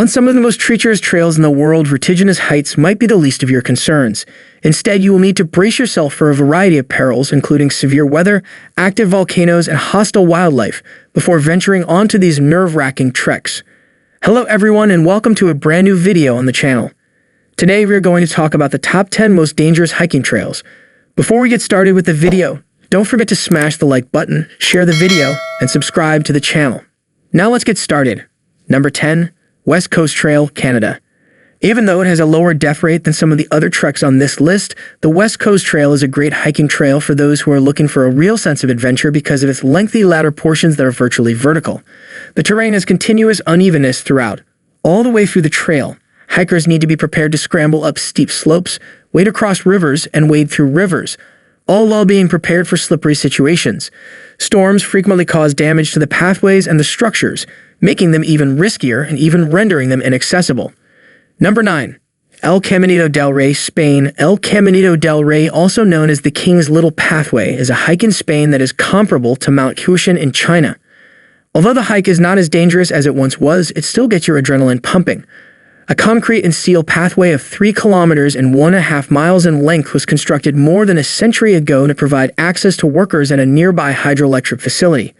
On some of the most treacherous trails in the world, vertiginous heights might be the least of your concerns. Instead, you will need to brace yourself for a variety of perils, including severe weather, active volcanoes, and hostile wildlife, before venturing onto these nerve-wracking treks. Hello everyone, and welcome to a brand new video on the channel. Today we are going to talk about the top 10 most dangerous hiking trails. Before we get started with the video, don't forget to smash the like button, share the video, and subscribe to the channel. Now let's get started. Number 10. West Coast Trail, Canada. Even though it has a lower death rate than some of the other treks on this list, the West Coast Trail is a great hiking trail for those who are looking for a real sense of adventure because of its lengthy ladder portions that are virtually vertical. The terrain has continuous unevenness throughout. All the way through the trail, hikers need to be prepared to scramble up steep slopes, wade across rivers, and wade through rivers, all while being prepared for slippery situations. Storms frequently cause damage to the pathways and the structures, making them even riskier and even rendering them inaccessible. Number 9. El Caminito del Rey Spain. El Caminito del Rey, also known as the King's Little Pathway, is a hike in Spain that is comparable to Mount Hua Shan in China. Although the hike is not as dangerous as it once was, it still gets your adrenaline pumping. A concrete and steel pathway of 3 kilometers and 1.5 miles in length was constructed more than a century ago to provide access to workers at a nearby hydroelectric facility.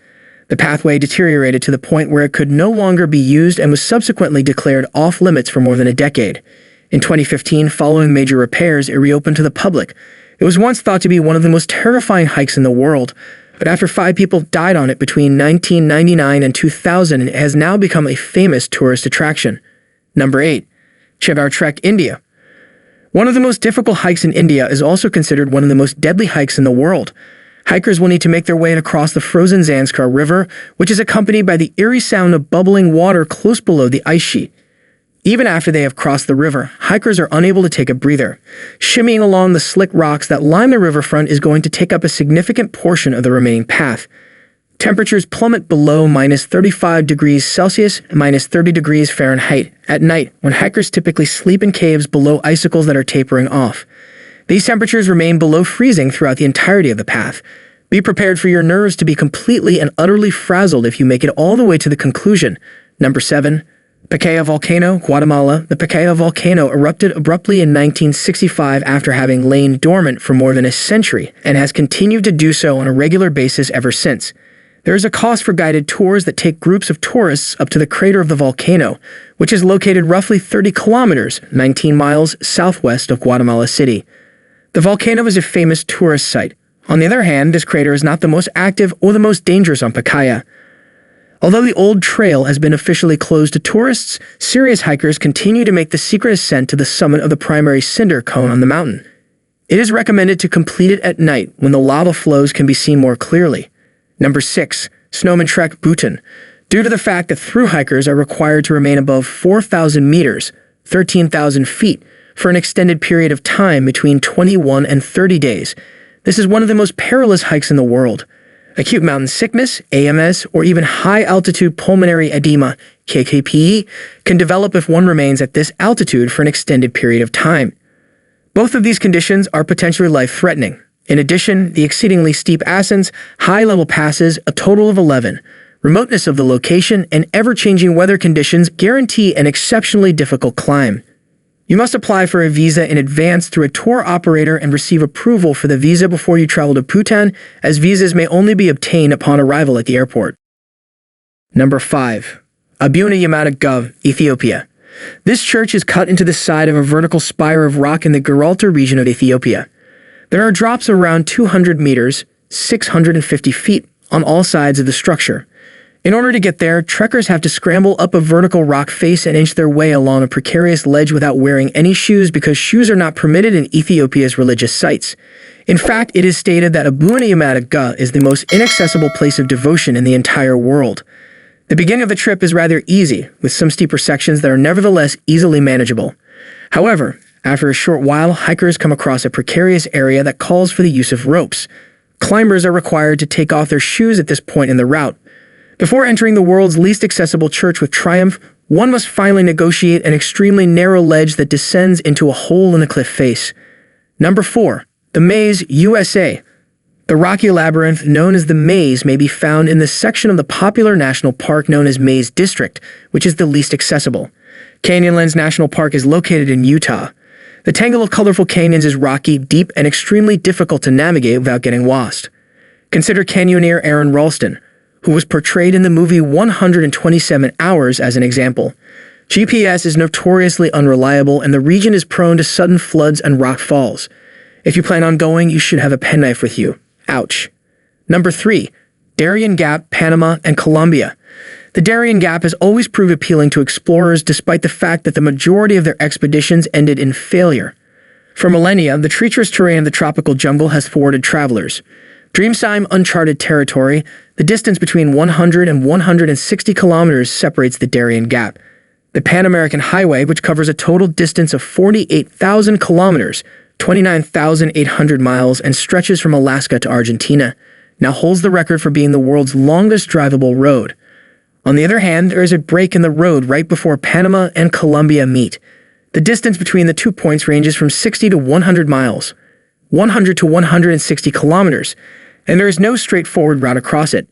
The pathway deteriorated to the point where it could no longer be used and was subsequently declared off-limits for more than a decade. In 2015, following major repairs, it reopened to the public. It was once thought to be one of the most terrifying hikes in the world, but after 5 people died on it between 1999 and 2000, it has now become a famous tourist attraction. Number 8. Chuba Trek, India. One of the most difficult hikes in India is also considered one of the most deadly hikes in the world. Hikers will need to make their way across the frozen Zanskar River, which is accompanied by the eerie sound of bubbling water close below the ice sheet. Even after they have crossed the river, hikers are unable to take a breather. Shimmying along the slick rocks that line the riverfront is going to take up a significant portion of the remaining path. Temperatures plummet below minus 35 degrees Celsius and minus 30 degrees Fahrenheit at night, when hikers typically sleep in caves below icicles that are tapering off. These temperatures remain below freezing throughout the entirety of the path. Be prepared for your nerves to be completely and utterly frazzled if you make it all the way to the conclusion. Number 7. Pacaya Volcano, Guatemala. The Pacaya Volcano erupted abruptly in 1965 after having lain dormant for more than a century and has continued to do so on a regular basis ever since. There is a cost for guided tours that take groups of tourists up to the crater of the volcano, which is located roughly 30 kilometers, 19 miles southwest of Guatemala City. The volcano is a famous tourist site. On the other hand, this crater is not the most active or the most dangerous on Pacaya. Although the old trail has been officially closed to tourists, serious hikers continue to make the secret ascent to the summit of the primary cinder cone on the mountain. It is recommended to complete it at night when the lava flows can be seen more clearly. Number 6. Snowman Trek, Bhutan. Due to the fact that through hikers are required to remain above 4,000 meters, 13,000 feet, for an extended period of time between 21 and 30 days. This is one of the most perilous hikes in the world. Acute mountain sickness, AMS, or even high-altitude pulmonary edema, KKPE, can develop if one remains at this altitude for an extended period of time. Both of these conditions are potentially life-threatening. In addition, the exceedingly steep ascents, high-level passes, a total of 11, remoteness of the location, and ever-changing weather conditions guarantee an exceptionally difficult climb. You must apply for a visa in advance through a tour operator and receive approval for the visa before you travel to Bhutan, as visas may only be obtained upon arrival at the airport. Number 5. Abundiomatic Gut Ethiopia. This church is cut into the side of a vertical spire of rock in the Gibraltar region of Ethiopia. There are drops around 200 meters, 650 feet, on all sides of the structure. In order to get there, trekkers have to scramble up a vertical rock face and inch their way along a precarious ledge without wearing any shoes because shoes are not permitted in Ethiopia's religious sites. In fact, it is stated that Abundiomatic Gut is the most inaccessible place of devotion in the entire world. The beginning of the trip is rather easy, with some steeper sections that are nevertheless easily manageable. However, after a short while, hikers come across a precarious area that calls for the use of ropes. Climbers are required to take off their shoes at this point in the route. Before entering the world's least accessible church with triumph, one must finally negotiate an extremely narrow ledge that descends into a hole in the cliff face. Number 4. The Maze, USA. The rocky labyrinth known as the Maze may be found in the section of the popular national park known as Maze District, which is the least accessible. Canyonlands National Park is located in Utah. The tangle of colorful canyons is rocky, deep, and extremely difficult to navigate without getting lost. Consider canyoneer Aaron Ralston, who was portrayed in the movie 127 Hours as an example. GPS is notoriously unreliable, and the region is prone to sudden floods and rock falls. If you plan on going, you should have a penknife with you. Ouch. Number 3. Darien Gap, Panama, and Colombia. The Darien Gap has always proved appealing to explorers despite the fact that the majority of their expeditions ended in failure. For millennia, the treacherous terrain of the tropical jungle has thwarted travelers. Dreamtime uncharted territory, the distance between 100 and 160 kilometers separates the Darien Gap. The Pan-American Highway, which covers a total distance of 48,000 kilometers, 29,800 miles, and stretches from Alaska to Argentina, now holds the record for being the world's longest drivable road. On the other hand, there is a break in the road right before Panama and Colombia meet. The distance between the 2 points ranges from 60 to 100 miles, 100 to 160 kilometers, and there is no straightforward route across it.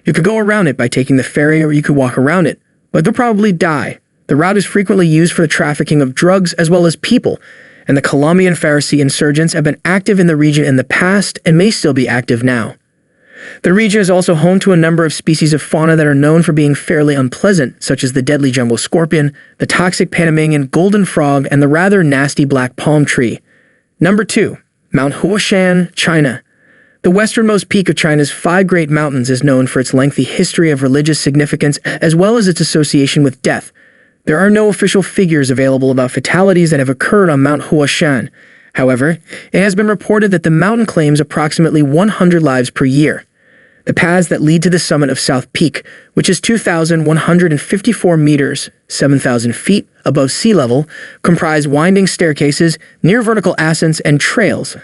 You could go around it by taking the ferry, or you could walk around it, but you'll probably die. The route is frequently used for the trafficking of drugs as well as people, and the Colombian Farsi insurgents have been active in the region in the past and may still be active now. The region is also home to a number of species of fauna that are known for being fairly unpleasant, such as the deadly jumbo scorpion, the toxic Panamanian golden frog, and the rather nasty black palm tree. Number 2. Mount Hua Shan, China. The westernmost peak of China's 5 Great Mountains is known for its lengthy history of religious significance as well as its association with death. There are no official figures available about fatalities that have occurred on Mount Hua Shan. However, it has been reported that the mountain claims approximately 100 lives per year. The paths that lead to the summit of South Peak, which is 2,154 meters, 7,000 feet above sea level, comprise winding staircases, near-vertical ascents, and trails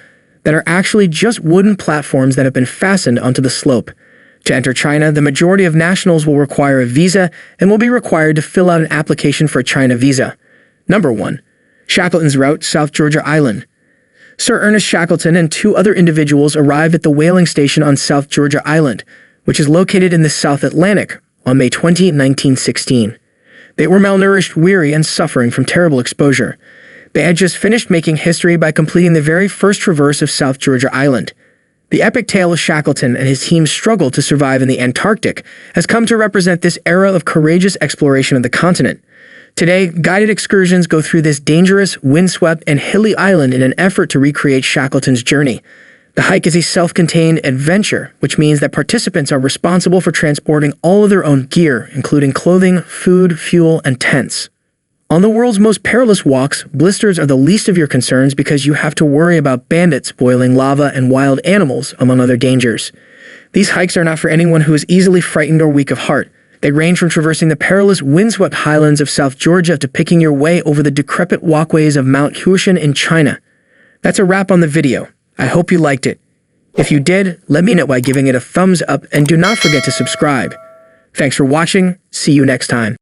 that are actually just wooden platforms that have been fastened onto the slope. To enter China, the majority of nationals will require a visa and will be required to fill out an application for a China visa. Number 1. Shackletons Route, South Georgia Island. Sir Ernest Shackleton and 2 other individuals arrived at the whaling station on South Georgia Island, which is located in the South Atlantic, on May 20, 1916. They were malnourished, weary, and suffering from terrible exposure. They had just finished making history by completing the very first traverse of South Georgia Island. The epic tale of Shackleton and his team's struggle to survive in the Antarctic has come to represent this era of courageous exploration of the continent. Today, guided excursions go through this dangerous, windswept, and hilly island in an effort to recreate Shackleton's journey. The hike is a self-contained adventure, which means that participants are responsible for transporting all of their own gear, including clothing, food, fuel, and tents. On the world's most perilous walks, blisters are the least of your concerns because you have to worry about bandits, boiling lava, and wild animals, among other dangers. These hikes are not for anyone who is easily frightened or weak of heart. They range from traversing the perilous, windswept highlands of South Georgia to picking your way over the decrepit walkways of Mount Hua Shan in China. That's a wrap on the video. I hope you liked it. If you did, let me know by giving it a thumbs up and do not forget to subscribe. Thanks for watching. See you next time.